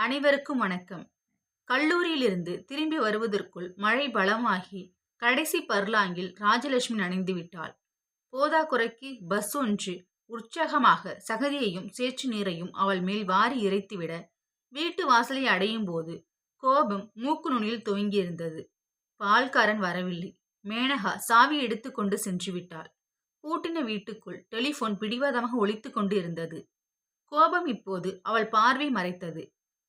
அனைவருக்கும் வணக்கம். கல்லூரியிலிருந்து திரும்பி வருவதற்குள் மழை பலமாகி கடைசி பர்லாங்கில் ராஜலட்சுமி நனைந்து விட்டாள். போதாக்குறைக்கு பஸ் ஒன்று உற்சாகமாக சகதியையும் சேற்று நீரையும் அவள் மேல் வாரி இறைத்துவிட வீட்டு வாசலை அடையும் போது கோபம் மூக்கு நுனியில் துவங்கியிருந்தது. பால்காரன் வரவில்லை. மேனகா சாவி எடுத்துக்கொண்டு சென்று விட்டாள். பூட்டின வீட்டுக்குள் டெலிபோன் பிடிவாதமாக ஒலித்துக் கொண்டு இருந்தது. கோபம் இப்போது அவள் பார்வை மறைத்தது.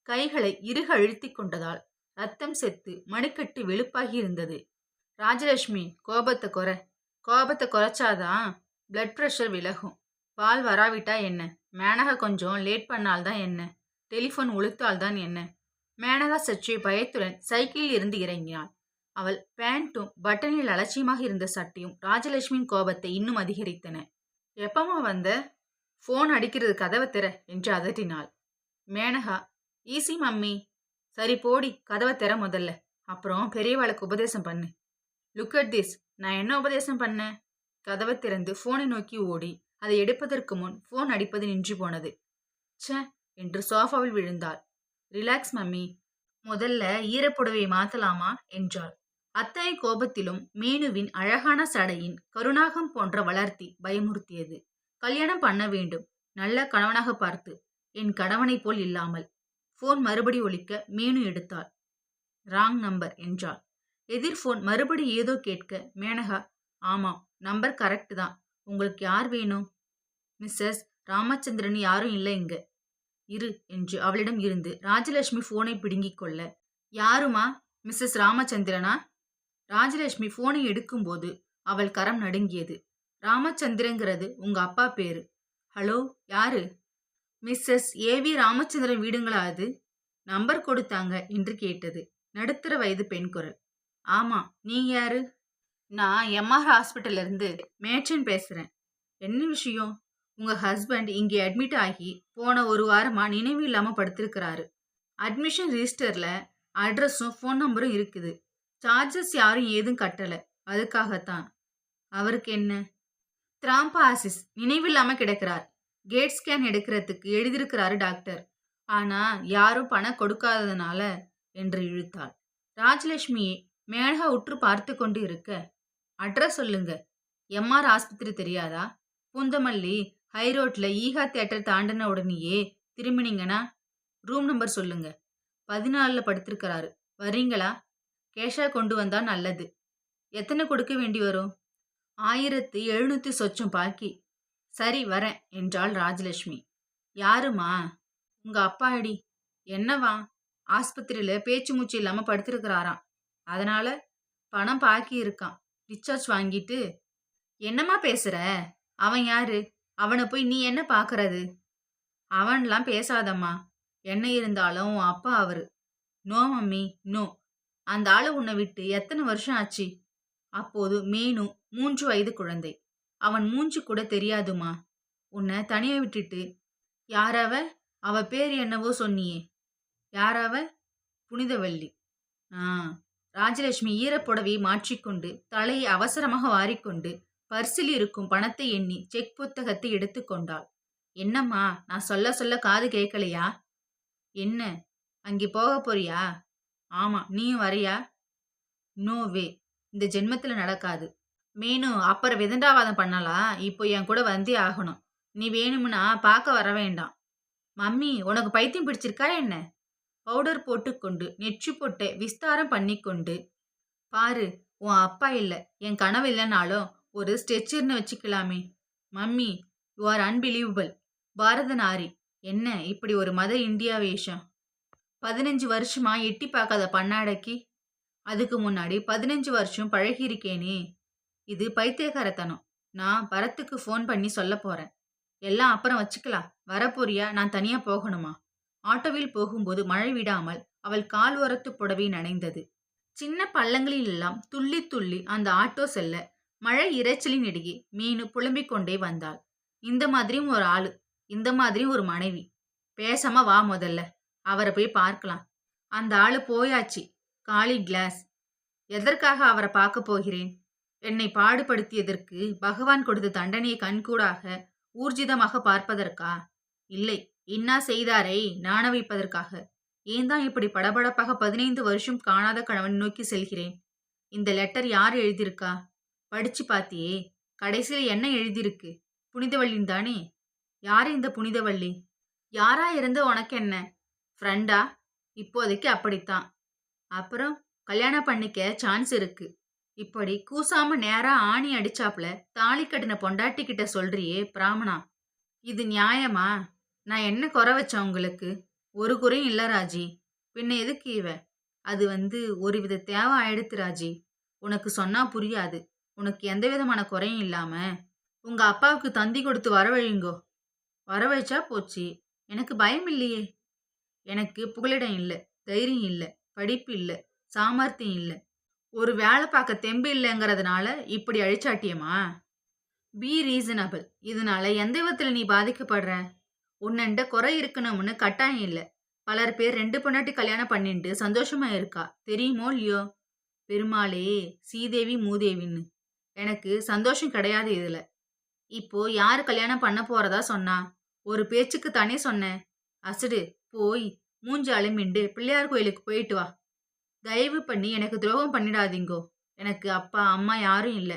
கைகளை இறுக அழுத்திக் கொண்டதால் ரத்தம் செத்து மணிக்கட்டு வெளுப்பாகி இருந்தது. ராஜலட்சுமி, கோபத்தை குறைச்சாதான் பிளட் ப்ரெஷர் விலகும். பால் வராவிட்டா என்ன? மேனகா கொஞ்சம் லேட் பண்ணால்தான் என்ன? டெலிஃபோன் உளுத்தால்தான் என்ன? மேனகா சற்றே பயத்துடன் சைக்கிளில் இருந்து இறங்கினாள். அவள் பேண்ட்டும் பட்டனில் அலட்சியமாக இருந்த சட்டையும் ராஜலட்சுமியின் கோபத்தை இன்னும் அதிகரித்தன. எப்பமா வந்த? ஃபோன் அடிக்கிறது, கதவை திற என்று அதட்டினாள். Maneka, easy mummy. சரி போடி, கதவை திற முதல்ல, அப்புறம் பெரியவாளுக்கு உபதேசம் பண்ணு. Look at this. நான் என்ன உபதேசம் பண்ணேன்? கதவை திறந்து ஃபோனை நோக்கி ஓடி அதை எடுப்பதற்கு முன் ஃபோன் அடிப்பது நின்று போனது. ச்சே என்று சோஃபாவில் விழுந்தாள். ரிலாக்ஸ் மம்மி, முதல்ல ஈரப்புடவை மாத்தலாமா என்றாள். அத்தனை கோபத்திலும் மீனுவின் அழகான சடையின் கருணாகம் போன்ற வளர்த்தி பயமுறுத்தியது. கல்யாணம் பண்ண வேண்டும், நல்ல கணவனாக பார்த்து, என் கணவனை போல் இல்லாமல். போன் மறுபடி ஒலிக்க மீனு எடுத்தாள். ராங் நம்பர் என்றாள். எதிர் போன் மறுபடி ஏதோ கேட்க மேனகா, ஆமாம், நம்பர் கரெக்ட் தான். உங்களுக்கு யார் வேணும்? மிஸ்ஸஸ் ராமச்சந்திரன் யாரும் இல்லை இங்க. இரு என்று அவளிடம் இருந்து ராஜலட்சுமி போனை பிடுங்கிக் கொள்ள, யாருமா? மிஸ்ஸஸ் ராமச்சந்திரனா? ராஜலட்சுமி போனை எடுக்கும்போது அவள் கரம் நடுங்கியது. ராமச்சந்திரங்கிறது உங்க அப்பா பேரு. ஹலோ, யாரு? மிஸ்ஸஸ் ஏவி ராமச்சந்திரன் வீடுங்களா அது? நம்பர் கொடுத்தாங்க என்று கேட்டது நடுத்தர வயது பெண் குரல். ஆமா, நீங்க யாரு? நான் எம்ஆர் ஹாஸ்பிட்டல்ல இருந்து மேட்சன் பேசுறேன். என்ன விஷயம்? உங்க ஹஸ்பண்ட் இங்கே அட்மிட் ஆகி போன ஒரு வாரமா நினைவு இல்லாம படுத்திருக்கிறாரு. அட்மிஷன் ரிஜிஸ்டர்ல அட்ரஸும் ஃபோன் நம்பரும் இருக்குது. சார்ஜஸ் யாரும் ஏதும் கட்டல, அதுக்காகத்தான். அவருக்கு என்ன? த்ராம்பாசிஸ், நினைவில்லாம கிடக்கிறார். கேட் ஸ்கேன் எடுக்கிறதுக்கு எழுதியிருக்கிறாரு டாக்டர். ஆனா யாரும் பணம் கொடுக்காததுனால என்று இழுத்தாள். ராஜலட்சுமியை மேனகா உற்று பார்த்து கொண்டு இருக்க, அட்ரஸ் சொல்லுங்க. எம்ஆர் ஆஸ்பத்திரி தெரியாதா? பூந்தமல்லி ஹைரோட்ல ஈகா தியேட்டர் தாண்டின உடனேயே திரும்பினீங்கன்னா ரூம் நம்பர் சொல்லுங்க. 14 படுத்திருக்கிறாரு. வரீங்களா? கேஷா கொண்டு வந்தா நல்லது. எத்தனை கொடுக்க வேண்டி வரும்? 1700 சொச்சம் பாக்கி. சரி, வரேன் என்றாள் ராஜலட்சுமி. யாருமா? உங்க அப்பாடி. என்னவா? ஆஸ்பத்திரியில பேச்சு மூச்சு இல்லாம படுத்திருக்கிறாராம். அதனால பணம் பாக்கி இருக்கான். டிஸ்சார்ஜ் வாங்கிட்டு. என்னம்மா பேசுற? அவன் யாரு? அவனை போய் நீ என்ன பாக்குறது? அவன்லாம் பேசாதம்மா. என்ன இருந்தாலும் உன் அப்பா அவரு. No mummy, no. அந்த ஆளு உன்னை விட்டு எத்தனை வருஷம் ஆச்சு? அப்போது மேனு 3 வயது குழந்தை. அவன் மூஞ்சி கூட தெரியாதுமா. உன்னை தனியா விட்டுட்டு. யாரவ? அவ பேர் என்னவோ சொன்னியே. யாரவ? புனிதவள்ளி. ராஜலட்சுமி ஈரப்புடவையை மாற்றிக்கொண்டு தலையை அவசரமாக வாரிக்கொண்டு பர்சில் இருக்கும் பணத்தை எண்ணி செக் புத்தகத்தை எடுத்துக்கொண்டாள். என்னம்மா, நான் சொல்ல சொல்ல காது கேட்கலையா? என்ன, அங்கே போக போறியா? ஆமா, நீயும் வரையா? நோ வே, இந்த ஜென்மத்துல நடக்காது. மேனு அப்புறம் விதண்டாவாதம் பண்ணலாம். இப்போ என் கூட வந்தே ஆகணும். நீ வேணும்னா பார்க்க வர வேண்டாம். மம்மி, உனக்கு பைத்தியம் பிடிச்சிருக்கா என்ன? பவுடர் போட்டுக்கொண்டு நெற்றி போட்டை விஸ்தாரம் பண்ணிக்கொண்டு, பாரு, உன் அப்பா இல்லை, என் கனவு இல்லைனாலும் ஒரு ஸ்ட்ரெச்சர்னு வச்சுக்கலாமே. Mummy, you are unbelievable. பாரத நாரி, என்ன இப்படி ஒரு மதர் இந்தியா வேஷம்? 15 வருஷமா எட்டி பார்க்காத பண்ணாடைக்கு. அதுக்கு முன்னாடி 15 வருஷம் பழகியிருக்கேனே. இது பைத்தியக்காரத்தனம். நான் பரத்துக்கு ஃபோன் பண்ணி சொல்ல போறேன். எல்லாம் அப்புறம் வச்சுக்கலாம். வரப்போறியா? நான் தனியா போகணுமா? ஆட்டோவில் போகும்போது மழை விடாமல் அவள் கால் ஓரத்து புடவை நனைந்தது. சின்ன பள்ளங்களில் எல்லாம் துள்ளி துள்ளி அந்த ஆட்டோ செல்ல மழை இரைச்சலின் இடையே மீனு புலம்பிக் கொண்டே வந்தாள். இந்த மாதிரியும் ஒரு ஆளு, இந்த மாதிரியும் ஒரு மனைவி. பேசாம வா முதல்ல, அவரை போய் பார்க்கலாம். அந்த ஆளு போயாச்சு. காலி கிளாஸ். எதற்காக அவரை பார்க்க போகிறேன்? என்னை பாடுபடுத்தியதற்கு பகவான் கொடுத்த தண்டனையை கண்கூடாக ஊர்ஜிதமாக பார்ப்பதற்கா? இல்லை, இன்னா செய்தாரை நாண வைப்பதற்காக. ஏன் தான் இப்படி படபடப்பாக 15 வருஷம் காணாத கணவன் நோக்கி செல்கிறேன்? இந்த லெட்டர் யார் எழுதியிருக்கா? படிச்சு பாத்தியே? கடைசியில என்ன எழுதியிருக்கு? புனிதவள்ளின் தானே? யாரு இந்த புனிதவள்ளி? யாரா இருந்து உனக்கு என்ன? ஃப்ரெண்டா? இப்போதைக்கு அப்படித்தான். அப்புறம் கல்யாணம் பண்ணிக்க சான்ஸ் இருக்கு. இப்படி கூசாம நேரா ஆணி அடிச்சாப்புல தாலி கட்டின பொண்டாட்டி கிட்ட சொல்றியே பிராமணா, இது நியாயமா? நான் என்ன குறை வச்சேன் உங்களுக்கு? ஒரு குறையும் இல்ல ராஜி. பின்ன எதுக்கு இவ? அது ஒருவித தேவை ஆயிடுத்து ராஜி. உனக்கு சொன்னா புரியாது. உனக்கு எந்த விதமான குறையும் இல்லாம உங்க அப்பாவுக்கு தந்தி கொடுத்து வரவழைங்கோ. வரவழைச்சா போச்சு. எனக்கு பயம் இல்லையே. எனக்கு புகலிடம் இல்ல, தைரியம் இல்ல, படிப்பு இல்ல, சாமர்த்தியம் இல்ல. ஒரு வேலை பார்க்க தெம்பு இல்லைங்கிறதுனால இப்படி அழிச்சாட்டியமா? B reasonable. இதனால எந்த விதத்துல நீ பாதிக்கப்படுற? உன்னண்ட குறை இருக்கணும்னு கட்டாயம் இல்ல. பலர் பேர் 2 பொண்டாட்டி கல்யாணம் பண்ணிட்டு சந்தோஷமா இருக்கா. தெரியுமோ இல்லையோ? பெருமாளே, சீதேவி மூதேவின்னு. எனக்கு சந்தோஷம் கிடையாது இதுல. இப்போ யாரு கல்யாணம் பண்ண போறதா சொன்னா? ஒரு பேச்சுக்கு தானே சொன்னேன். அசடு, போய் மூஞ்சி அலம்பிண்டு பிள்ளையார் கோயிலுக்கு போயிட்டு வா. தயவு பண்ணி எனக்கு துரோகம் பண்ணிடாதீங்கோ. எனக்கு அப்பா அம்மா யாரும் இல்ல.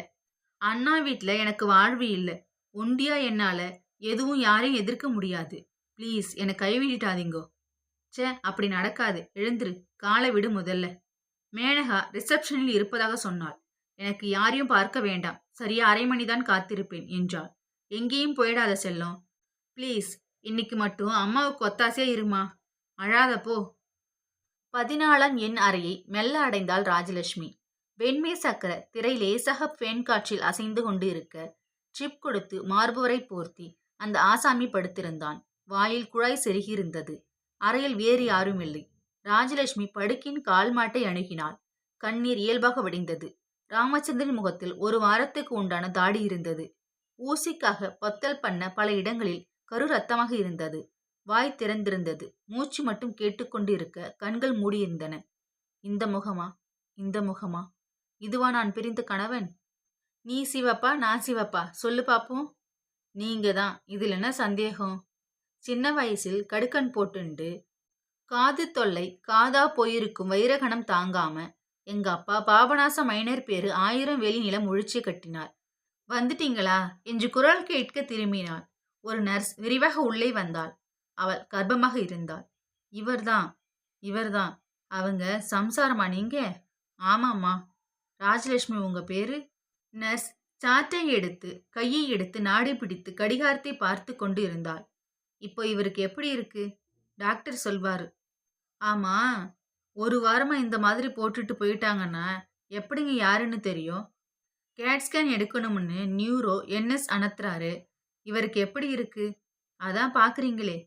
அண்ணா வீட்ல எனக்கு வாழ்வு இல்ல. ஒண்டியா என்னால எதுவும் யாரையும் எதிர்க்க முடியாது. ப்ளீஸ் என்னை கைவிட்டாதீங்கோ. ச்சே, அப்படி நடக்காது. எழுந்துரு. காலை விடு முதல்ல. மேனகா ரிசப்ஷனில் இருப்பதாக சொன்னாள். எனக்கு யாரையும் பார்க்க வேண்டாம். சரியா 1/2 மணிதான் காத்திருப்பேன் என்றாள். எங்கேயும் போயிடாத செல்லம். ப்ளீஸ் இன்னைக்கு மட்டும் அம்மாவுக்கு ஒத்தாசையா இருமா. அழாத போ. 14ஆம் எண் அறையை மெல்ல அடைந்தாள் ராஜலட்சுமி. வெண்மை சக்கர திரை லேசாக ஃபேன் காற்றில் அசைந்து கொண்டு இருக்க, சிப் கொடுத்து மார்புவரை போர்த்தி அந்த ஆசாமி படுத்திருந்தான். வாயில் குழாய் செருகியிருந்தது. அறையில் வேறு யாரும் இல்லை. ராஜலட்சுமி படுக்கின் கால் மாட்டை அணுகினாள். கண்ணீர் இயல்பாக வடிந்தது. ராமச்சந்திரன் முகத்தில் 1 வாரத்துக்கு உண்டான தாடி இருந்தது. ஊசிக்காக பொத்தல் பண்ண பல இடங்களில் கரு ரத்தமாக இருந்தது. வாய் திறந்திருந்தது. மூச்சு மட்டும் கேட்டுக்கொண்டு இருக்க கண்கள் மூடியிருந்தன. இந்த முகமா? இந்த முகமா? இதுவா நான் பிரிந்த கணவன்? நீ சிவப்பா, நான் சிவப்பா? சொல்லு பாப்போம். நீங்க தான். இதுல என்ன சந்தேகம்? சின்ன வயசில் கடுக்கன் போட்டுண்டு காது தொல்லை காதா போயிருக்கும் வைரகணம் தாங்காம எங்க அப்பா பாபநாச மைனர் பேரு 1000 வேலி நிலம் ஒழிச்சு கட்டினார். வந்துட்டீங்களா என்று குரல் கேட்க திரும்பினாள். ஒரு நர்ஸ் விரிவாக உள்ளே வந்தாள். அவள் கர்ப்பமாக இருந்தாள். இவர்தான், இவர்தான். அவங்க சம்சாரமா நீங்க? ஆமாம்மா. ராஜலட்சுமி உங்க பேரு? நர்ஸ் சாட்டை எடுத்து கையை எடுத்து நாடி பிடித்து கடிகாரத்தை பார்த்து கொண்டு இருந்தாள். இப்போ இவருக்கு எப்படி இருக்கு? டாக்டர் சொல்வாரு. ஆமா, 1 வாரமா இந்த மாதிரி போட்டுட்டு போயிட்டாங்கன்னா எப்படிங்க யாருன்னு தெரியும்? கேட் ஸ்கேன் எடுக்கணும்னு நியூரோ என்எஸ் அனுத்துறாரு. இவருக்கு எப்படி இருக்கு? அதான் பாக்குறீங்களே.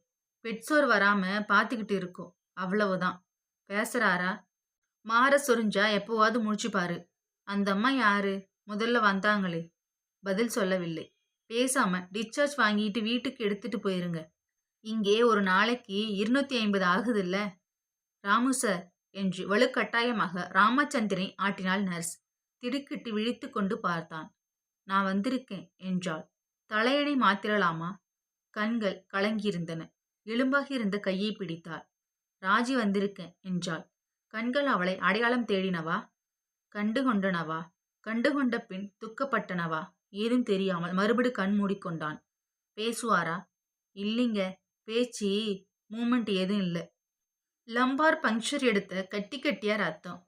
பெட்சோர் வராம பாத்துக்கிட்டு இருக்கோம். அவ்வளவுதான். பேசுறாரா? மாற சொரிஞ்சா எப்போவாது முழிச்சுப்பாரு. அந்த அம்மா யாரு? முதல்ல வந்தாங்களே. பதில் சொல்லவில்லை. பேசாம டிஸ்சார்ஜ் வாங்கிட்டு வீட்டுக்கு எடுத்துட்டு போயிருங்க. இங்கே ஒரு நாளைக்கு 250 ஆகுதுல்ல. ராமு சார் என்று வலுக்கட்டாயமாக ராமச்சந்திரனை ஆட்டினாள் நர்ஸ். திடுக்கிட்டு விழித்து கொண்டு பார்த்தான். நான் வந்திருக்கேன் என்றாள். தலையணை மாத்திரலாமா? கண்கள் கலங்கியிருந்தன. எலும்பாகி இருந்த கையை பிடித்தாள். ராஜி வந்திருக்கேன் என்றாள். கண்கள் அவளை அடையாளம் தேடினவா? கண்டு கொண்டனவா? கண்டு கொண்ட பின் துக்கப்பட்டனவா? ஏதும் தெரியாமல் மறுபடி கண் மூடிக்கொண்டான். பேசுவாரா? இல்லைங்க. பேச்சு மூமெண்ட் ஏதும் இல்லை. லம்பார் பங்க்சர் எடுத்த கட்டி கட்டியா ரத்தம்.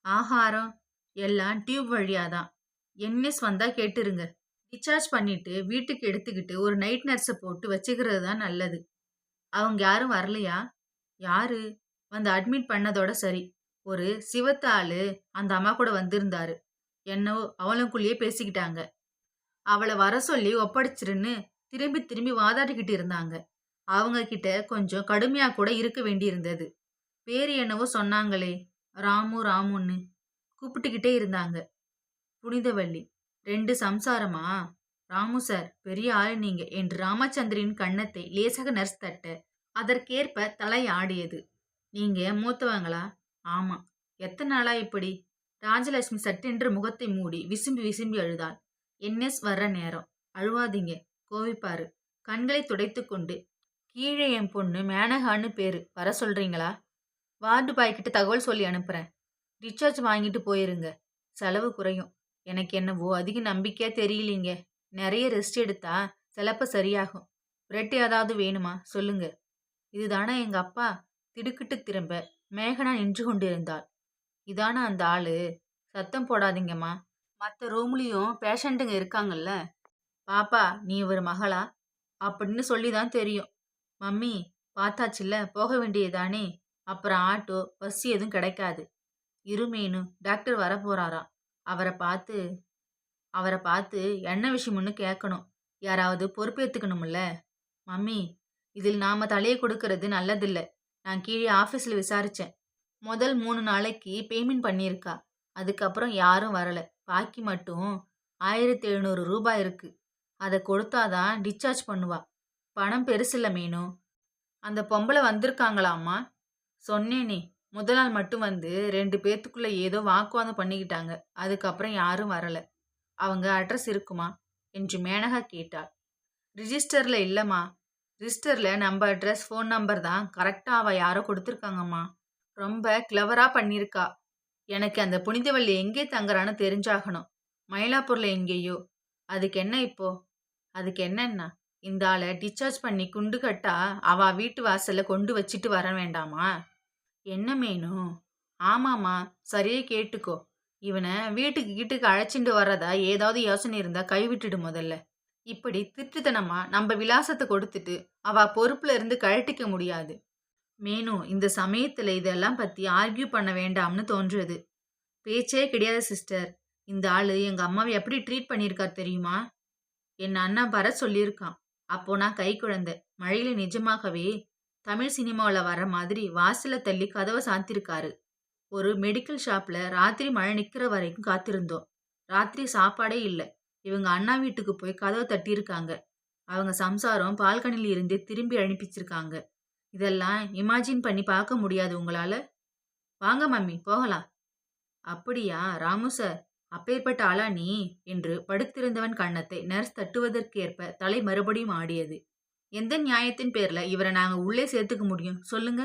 ஆகாரம் எல்லாம் டியூப் வழியாதான். என்எஸ் வந்தா கேட்டுருங்க. டிஸ்சார்ஜ் பண்ணிட்டு வீட்டுக்கு எடுத்துக்கிட்டு ஒரு நைட் நர்ஸை போட்டு வச்சுக்கிறது தான் நல்லது. அவங்க யாரும் வரலையா? யாரு? வந்து அட்மிட் பண்ணதோட சரி. ஒரு சிவத்த ஆளு அந்த அம்மா கூட வந்திருந்தாரு. என்னவோ அவளுக்குள்ளேயே பேசிக்கிட்டாங்க. அவளை வர சொல்லி ஒப்படைச்சிருன்னு திரும்பி திரும்பி வாதாடிக்கிட்டு இருந்தாங்க. அவங்க கிட்ட கொஞ்சம் கடுமையா கூட இருக்க வேண்டியிருந்தது. பேரு என்னவோ சொன்னாங்களே, ராமு ராமுன்னு கூப்பிட்டுக்கிட்டே இருந்தாங்க. புனிதவள்ளி. 2 சம்சாரமா? ராமு சார் பெரிய ஆளு நீங்க என்று ராமச்சந்திரின் கன்னத்தை லேசாக நர்ஸ் தட்ட அதற்கேற்ப தலை ஆடியது. நீங்க மூத்தவங்களா? ஆமா. எத்தனை நாளா இப்படி? ராஜலட்சுமி சட்டென்று முகத்தை மூடி விசும்பி விசும்பி அழுதாள். என்எஸ் வர்ற நேரம். அழுவாதீங்க, கோவிப்பாரு. கண்களை துடைத்து கொண்டு, கீழே என் பொண்ணு மேனகான்னு பேரு, வர சொல்றீங்களா? வார்டு பாய்கிட்ட தகவல் சொல்லி அனுப்புறேன். டிஸ்சார்ஜ் வாங்கிட்டு போயிருங்க. செலவு குறையும். எனக்கு என்னவோ அதிக நம்பிக்கையா தெரியலீங்க. நிறைய ரெஸ்ட் எடுத்தா சிலப்ப சரியாகும். பிரெட் ஏதாவது வேணுமா சொல்லுங்க. இதுதானே எங்க அப்பா? திடுக்கிட்டு திரும்ப மேகனா நின்று கொண்டிருந்தாள். இதானே அந்த ஆளு? சத்தம் போடாதீங்கம்மா. மற்ற ரூம்லயும் பேஷண்ட்டுங்க இருக்காங்கல்ல. பாப்பா, நீ ஒரு மகளா அப்படின்னு சொல்லிதான் தெரியும். மம்மி, பார்த்தாச்சுல்ல, போக வேண்டியதானே. அப்புறம் ஆட்டோ பஸ் எதுவும் கிடைக்காது. இருமேனு டாக்டர் வரப்போறாராம். அவரை பார்த்து அவரை பார்த்து என்ன விஷயம்னு கேட்கணும். யாராவது பொறுப்பேற்றுக்கணும்ல. மம்மி, இதில் நாம தலையை கொடுக்கறது நல்லதில்ல. நான் கீழே ஆஃபீஸில் விசாரிச்சேன். முதல் 3 நாளைக்கு பேமெண்ட் பண்ணியிருக்கா. அதுக்கப்புறம் யாரும் வரல. பாக்கி மட்டும் 1700 ரூபாய் இருக்கு. அதை கொடுத்தாதான் டிஸ்சார்ஜ் பண்ணுவா. பணம் பெருசில்ல மீனு. அந்த பொம்பளை வந்திருக்காங்களாம்மா. சொன்னேனே, முதல் நாள் மட்டும் வந்து 2 பேத்துக்குள்ள ஏதோ வாக்குவாதம் பண்ணிக்கிட்டாங்க. அதுக்கப்புறம் யாரும் வரல. அவங்க அட்ரஸ் இருக்குமா என்று மேனகா கேட்டாள். ரிஜிஸ்டர்ல இல்லம்மா. ரிஜிஸ்டர்ல நம்ம அட்ரஸ் ஃபோன் நம்பர் தான் கரெக்டா அவ யாரோ கொடுத்துருக்காங்கம்மா. ரொம்ப கிளவரா பண்ணியிருக்கா. எனக்கு அந்த புனிதவள்ளி எங்கே தங்குறான்னு தெரிஞ்சாகணும். மயிலாப்பூர்ல எங்கேயோ. அதுக்கு என்ன இப்போ? அதுக்கு என்னன்னா, இந்த ஆளை டிஸ்சார்ஜ் பண்ணி குண்டு கட்டா அவ வீட்டு வாசல்ல கொண்டு வச்சிட்டு வர வேண்டாமா? என்ன மேனும்? ஆமாம்மா, சரியே கேட்டுக்கோ. இவனை வீட்டுக்கு அழைச்சிட்டு வர்றதா ஏதாவது யோசனை இருந்தா கைவிட்டுடு முதல்ல. இப்படி திருட்டுத்தனமா நம்ம விலாசத்தை கொடுத்துட்டு அவ பொறுப்புல இருந்து கழட்டிக்க முடியாது. மேனு, இந்த சமயத்துல இதெல்லாம் பத்தி ஆர்கியூ பண்ண வேண்டாம்னு தோன்றுது. பேச்சே கிடையாது சிஸ்டர். இந்த ஆளு எங்க அம்மாவை எப்படி ட்ரீட் பண்ணியிருக்கார் தெரியுமா? என் அண்ணா வர சொல்லியிருக்கான். அப்போ நான் கை குழந்தை. மழையில நிஜமாகவே தமிழ் சினிமாவில் வர மாதிரி வாசல தள்ளி கதவை சாத்திருக்காரு. ஒரு மெடிக்கல் ஷாப்ல ராத்திரி மழை நிக்கிற வரைக்கும் காத்திருந்தோம். ராத்திரி சாப்பாடே இல்லை. இவங்க அண்ணா வீட்டுக்கு போய் கதவை தட்டியிருக்காங்க. அவங்க சம்சாரம் பால்கனில இருந்து திரும்பி அனுப்பிச்சிருக்காங்க. இதெல்லாம் இமேஜின் பண்ணி பார்க்க முடியாது உங்களால? வாங்க மம்மி, போகலாம். அப்படியா ராமு சார், அப்பேற்பட்ட ஆளா நீ? என்று படுத்திருந்தவன் கன்னத்தை நர்ஸ் தட்டுவதற்கேற்ப தலை மறுபடியும் ஆடியது. எந்த நியாயத்தின் பேர்ல இவரை நாங்க உள்ளே சேர்த்துக்க முடியும் சொல்லுங்க?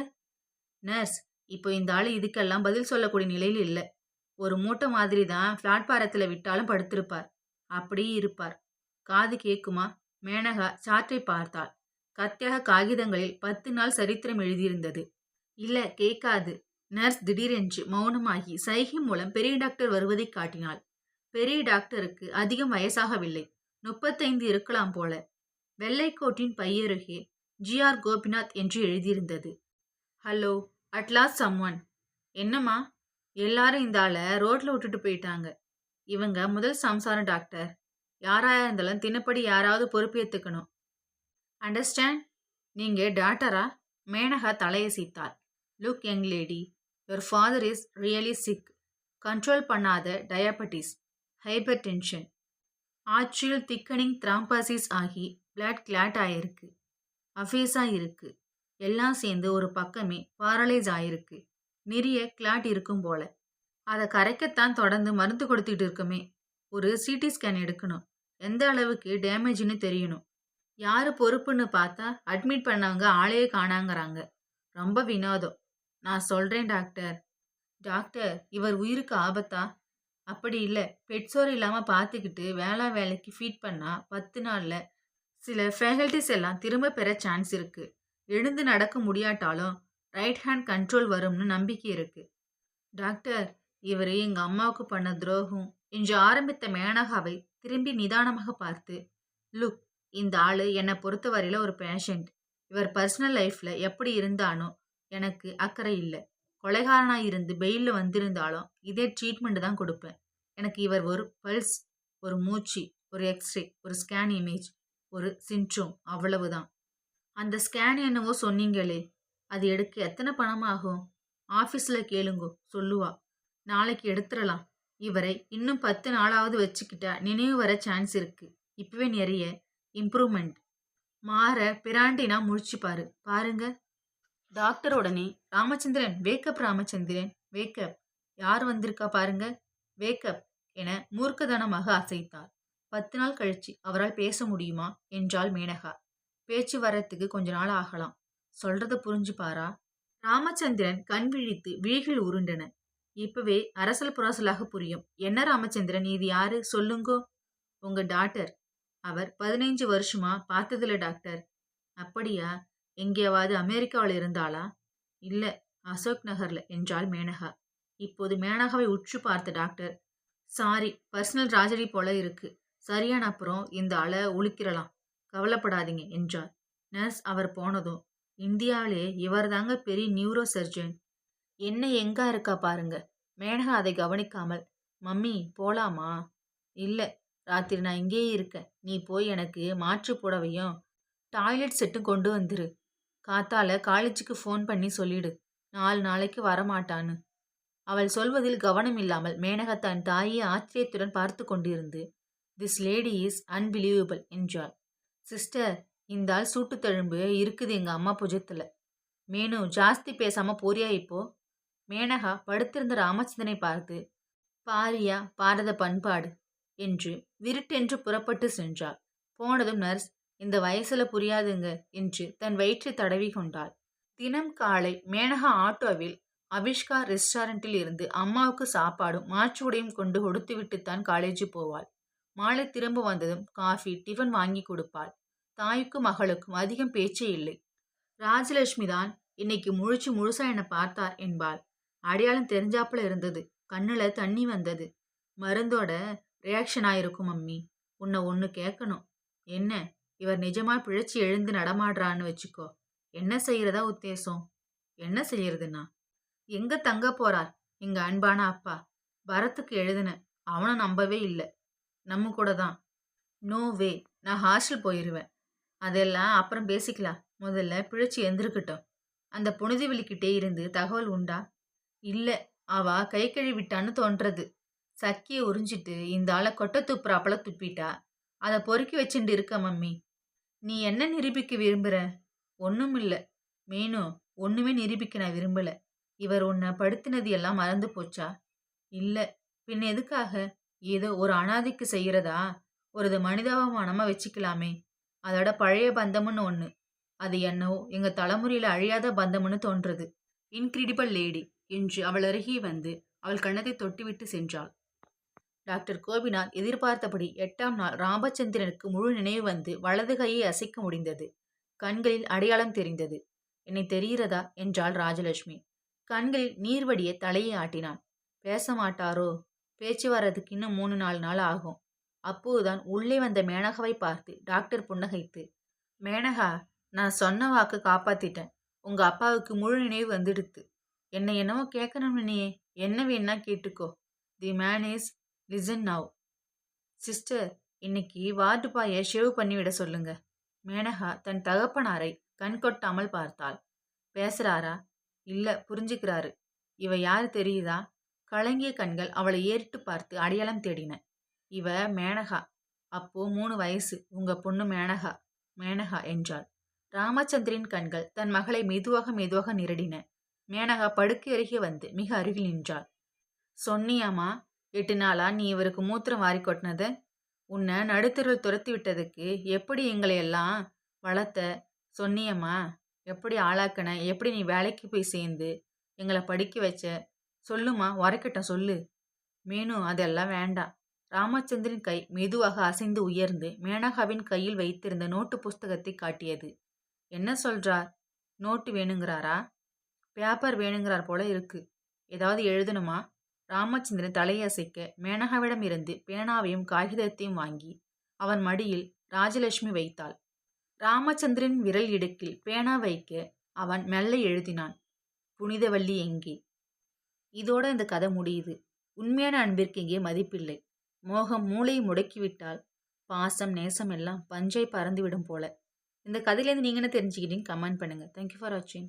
நர்ஸ், இப்போ இந்த ஆளு இதுக்கெல்லாம் பதில் சொல்லக்கூடிய நிலையில் இல்லை. ஒரு மூட்டை மாதிரி தான் பிளாட்பாரத்துல விட்டாலும் படுத்திருப்பார். அப்படியே இருப்பார். காது கேக்குமா? மேனகா சாற்றை பார்த்தாள். கத்தியாக காகிதங்களில் 10 நாள் சரித்திரம் எழுதியிருந்தது. இல்ல, கேட்காது. நர்ஸ் திடீரென்று மௌனமாகி சைகை மூலம் பெரிய டாக்டர் வருவதை காட்டினாள். பெரிய டாக்டருக்கு அதிகம் வயசாகவில்லை. 35 இருக்கலாம் போல. வெள்ளைக்கோட்டின் பையருகே ஜி.ஆர். கோபிநாத் என்று எழுதியிருந்தது. Hello, at last someone. என்னம்மா? எல்லாரும் இந்த ஆளை ரோட்ல விட்டுட்டு போயிட்டாங்க. இவங்க முதல் சம்சாரம் டாக்டர். யாராயா இருந்தாலும் தினப்படி யாராவது பொறுப்பேற்றுக்கணும். அண்டர்ஸ்டாண்ட்? நீங்க டாக்டரா? மேனகா தலையசைத்தாள். Look young lady, your father is really sick. Control பண்ணாத diabetes, hypertension, arterial thickening thrombosis ஆகி பிளட் கிளாட் ஆயிருக்கு. அஃபேஸா இருக்கு. எல்லாம் சேர்ந்து ஒரு பக்கமே பாரலைஸ் ஆயிருக்கு. நிறைய கிளாட் இருக்கும் போல. அதை கரைக்கத்தான் தொடர்ந்து மருந்து கொடுத்துட்டு இருக்குமே. ஒரு சிடி ஸ்கேன் எடுக்கணும். எந்த அளவுக்கு டேமேஜ்னு தெரியணும். யாரு பொறுப்புன்னு பார்த்தா அட்மிட் பண்ணவங்க ஆளையே காணாங்கிறாங்க. ரொம்ப வினோதம். நான் சொல்றேன் டாக்டர். டாக்டர், இவர் உயிருக்கு ஆபத்தா? அப்படி இல்லை. பெட்சோர் இல்லாம பார்த்துக்கிட்டு வேலைக்கு ஃபீட் பண்ணா 10 நாள்ல சில ஃபேகல்டிஸ் எல்லாம் திரும்ப பெற சான்ஸ் இருக்கு. எழுந்து நடக்க முடியாட்டாலும் ரைட் ஹேண்ட் கண்ட்ரோல் வரும்னு நம்பிக்கை இருக்கு. டாக்டர், இவரு எங்க அம்மாவுக்கு பண்ண துரோகம் என்று ஆரம்பித்த மேனகாவை திரும்பி நிதானமாக பார்த்து, லுக், இந்த ஆளு என்னை பொறுத்தவரையில ஒரு பேஷண்ட். இவர் பர்சனல் லைஃப்ல எப்படி இருந்தானோ எனக்கு அக்கறை இல்லை. கொலைகாரனா இருந்து பெயில்ல வந்திருந்தாலும் இதே ட்ரீட்மெண்ட் தான் கொடுப்பேன். எனக்கு இவர் ஒரு பல்ஸ், ஒரு மூச்சு, ஒரு எக்ஸ்ரே, ஒரு ஸ்கேன் இமேஜ், ஒரு சிண்ட்ரோம், அவ்வளவுதான். அந்த ஸ்கேன் என்னவோ சொன்னீங்களே, அது எடுக்க எத்தனை பணம் ஆகும்? ஆஃபீஸில் கேளுங்கோ, சொல்லுவா. நாளைக்கு எடுத்துடலாம். இவரை இன்னும் 10 நாளாவது வச்சுக்கிட்டா நினைவு வர சான்ஸ் இருக்கு. இப்பவே நிறைய இம்ப்ரூவ்மெண்ட். மாற பிராண்டினா முழிச்சுப்பாரு பாருங்க. டாக்டர் உடனே, ராமச்சந்திரன் வேக்கப், ராமச்சந்திரன் வேக்கப். யார் வந்திருக்கா பாருங்க, வேக்கப் என மூர்க்கதனமாக அசைத்தார். 10 நாள் கழிச்சு அவரால் பேச முடியுமா என்றாள் மேனகா. பேச்சு வரத்துக்கு கொஞ்ச நாள் ஆகலாம். சொல்றத புரிஞ்சுப்பாரா? ராமச்சந்திரன் கண் விழித்து விழிகள் உருண்டன. இப்பவே அரசல் புரசலாக புரியும். என்ன ராமச்சந்திரன், இது யாரு சொல்லுங்கோ? உங்க டாக்டர். அவர் 15 வருஷமா பார்த்ததில்ல டாக்டர். அப்படியா? எங்கேயாவது அமெரிக்காவில் இருந்தாளா? இல்ல, அசோக் நகர்ல என்றாள் மேனகா. இப்போது மேனகாவை உற்று பார்த்த டாக்டர், சாரி, பர்சனல் ராஜடி போல இருக்கு. சரியான அப்புறம் இந்த அலை உழுக்கிறலாம். கவலைப்படாதீங்க என்றார். நர்ஸ் அவர் போனதும், இந்தியாவிலே இவர்தாங்க பெரிய நியூரோ சர்ஜன். என்ன எங்க இருக்கா பாருங்க. மேனகா அதை கவனிக்காமல், மம்மி போலாமா? இல்ல, ராத்திரி நான் இங்கேயே இருக்கேன். நீ போய் எனக்கு மாற்று புடவையும் டாய்லெட் செட்டும் கொண்டு வந்துரு. காத்தால காலேஜுக்கு ஃபோன் பண்ணி சொல்லிடு 4 நாளைக்கு வரமாட்டான்னு. அவள் சொல்வதில் கவனம் இல்லாமல் மேனகா தன் தாயை ஆச்சரியத்துடன் பார்த்து கொண்டிருந்து, திஸ் லேடி இஸ் அன்பிலீவபிள் என்றாள். சிஸ்டர், இந்த ஆள் சூட்டு தழும்பு இருக்குது எங்க அம்மா புஜத்துல. மேனு, ஜாஸ்தி பேசாம போறியா இப்போ? மேனகா படுத்திருந்த ராமச்சந்திரனை பார்த்து, பாரியா பாரத பண்பாடு என்று விருட்டென்று புறப்பட்டு சென்றாள். போனதும் நர்ஸ், இந்த வயசுல புரியாதுங்க என்று தன் வயிற்றை தடவி கொண்டாள். தினம் காலை மேனகா ஆட்டோவில் அபிஷ்கா ரெஸ்டாரண்டில் இருந்து அம்மாவுக்கு சாப்பாடும் மாற்று உடையும் கொண்டு கொடுத்துவிட்டுத்தான் காலேஜ் போவாள். மாலை திரும்ப வந்ததும் காஃபி டிஃபன் வாங்கி கொடுப்பாள். தாய்க்கும் மகளுக்கும் அதிகம் பேச்சே இல்லை. ராஜலட்சுமி தான் இன்னைக்கு முழுசா என்னை பார்த்தார் என்பாள். அடையாளம் தெரிஞ்சாப்புல இருந்தது. கண்ணுல தண்ணி வந்தது. மருந்தோட ரியாக்ஷன் ஆயிருக்கும் மம்மி. உன்னை ஒன்று கேட்கணும். என்ன? இவர் நிஜமா பிழைச்சி எழுந்து நடமாடுறான்னு வச்சுக்கோ. என்ன செய்யறதா உத்தேசம்? என்ன செய்யறதுன்னா, எங்க தங்க போறார் எங்க அன்பான அப்பா? பரத்துக்கு எழுதுன, அவனும் நம்பவே இல்லை. நம்ம கூட தான். நோ வே, நான் ஹாஸ்டல் போயிடுவேன். அதெல்லாம் அப்புறம் பேசிக்கலாம். முதல்ல பிழைச்சி எந்திருக்கட்டும். அந்த புனிதவெளிக்கிட்டே இருந்து தகவல் உண்டா? இல்ல, அவ கை கழுவிட்டான்னு தோன்றது. சக்கியை உறிஞ்சிட்டு இந்த ஆளை கொட்டை துப்புறாப்பல துப்பிட்டா. அதை பொறுக்கி வச்சுட்டு இருக்க மம்மி. நீ என்ன நிரூபிக்க விரும்புற? ஒன்றும் இல்லை மீனு, ஒன்றுமே நிரூபிக்க நான் விரும்பல. இவர் உன்னை படுத்தினது எல்லாம் மறந்து போச்சா? இல்லை, பின் எதுக்காக? ஏதோ ஒரு அனாதைக்கு செய்யறதா? ஒரு மனிதாபமானமா வச்சுக்கலாமே. அதோட பழைய பந்தம்னு ஒன்று. அது என்னவோ எங்க தலைமுறையில அழியாத பந்தம்னு தோன்றது. இன்கிரெடிபிள் லேடி என்று அவள் அருகே வந்து அவள் கண்ணத்தை தொட்டுவிட்டு சென்றாள். டாக்டர் கோபிநாத் எதிர்பார்த்தபடி 8ஆம் நாள் ராமச்சந்திரனுக்கு முழு நினைவு வந்து வலது கையை அசைக்க முடிந்தது. கண்களில் அடையாளம் தெரிந்தது. என்னை தெரிகிறதா என்றாள் ராஜலட்சுமி. கண்களில் நீர் வடிய தலையை ஆட்டினான். பேச மாட்டாரோ? பேச்சு வர்றதுக்கு இன்னும் 3-4 நாள் ஆகும். அப்போதுதான் உள்ளே வந்த மேனகாவை பார்த்து டாக்டர் புன்னகைத்து, மேனகா, நான் சொன்ன வாக்கு காப்பாத்திட்டேன். உங்க அப்பாவுக்கு முழு நினைவு வந்துடுத்து. என்னை என்னவோ கேட்கணும் நீயே. என்ன வேணா கேட்டுக்கோ. The man is listen now. Sister, இன்னைக்கு வார்டு பாயை ஷேவ் பண்ணிவிட சொல்லுங்க. மேனகா தன் தகப்பனாரை கண் கொட்டாமல் பார்த்தாள். பேசுறாரா? இல்ல, புரிஞ்சுக்கிறாரு. இவ யாரு தெரியுதா? கலங்கிய கண்கள் அவளை ஏறிட்டு பார்த்து அடையாளம் தேடின. இவ மேனகா. அப்போ 3 வயசு. உங்க பொண்ணு மேனகா. மேனகா என்றாள். ராமச்சந்திரின் கண்கள் தன் மகளை மெதுவாக மெதுவாக நிரடின. மேனகா படுக்கை அருகே வந்து மிக அருகில் நின்றாள். சொன்னியாமா 8 நாளா நீ இவருக்கு மூத்திரம் வாரி கொட்டினத? உன்னை நடுத்தருவில் துரத்தி விட்டதுக்கு எப்படி எங்களை எல்லாம் வளர்த்த சொன்னியம்மா? எப்படி ஆளாக்கன? எப்படி நீ வேலைக்கு போய் சேர்ந்து எங்களை படிக்க வச்ச? சொல்லுமா, உரைக்கட்டும் சொல்லு. மீனு, அதெல்லாம் வேண்டாம். ராமச்சந்திரன் கை மெதுவாக அசைந்து உயர்ந்து மேனகாவின் கையில் வைத்திருந்த நோட்டு புஸ்தகத்தை காட்டியது. என்ன சொல்றார்? நோட்டு வேணுங்கிறாரா? பேப்பர் வேணுங்கிறார் போல இருக்கு. ஏதாவது எழுதணுமா? ராமச்சந்திரன் தலையசைக்க மேனகாவிடம் இருந்து பேனாவையும் காகிதத்தையும் வாங்கி அவன் மடியில் ராஜலட்சுமி வைத்தாள். ராமச்சந்திரன் விரல் இடுக்கில் பேனா வைக்க அவன் மெல்ல எழுதினான், புனிதவள்ளி எங்கே? இதோட இந்த கதை முடியுது. உண்மையான அன்பிற்கு இங்கே மதிப்பில்லை. மோகம் மூளையை முடக்கிவிட்டால் பாசம் நேசம் எல்லாம் பஞ்சை பறந்துவிடும் போல. இந்த கதையிலேருந்து நீங்கள் என்ன தெரிஞ்சுக்கிட்டீங்க? கமெண்ட் பண்ணுங்கள். தேங்க்யூ ஃபார் வாட்சிங்.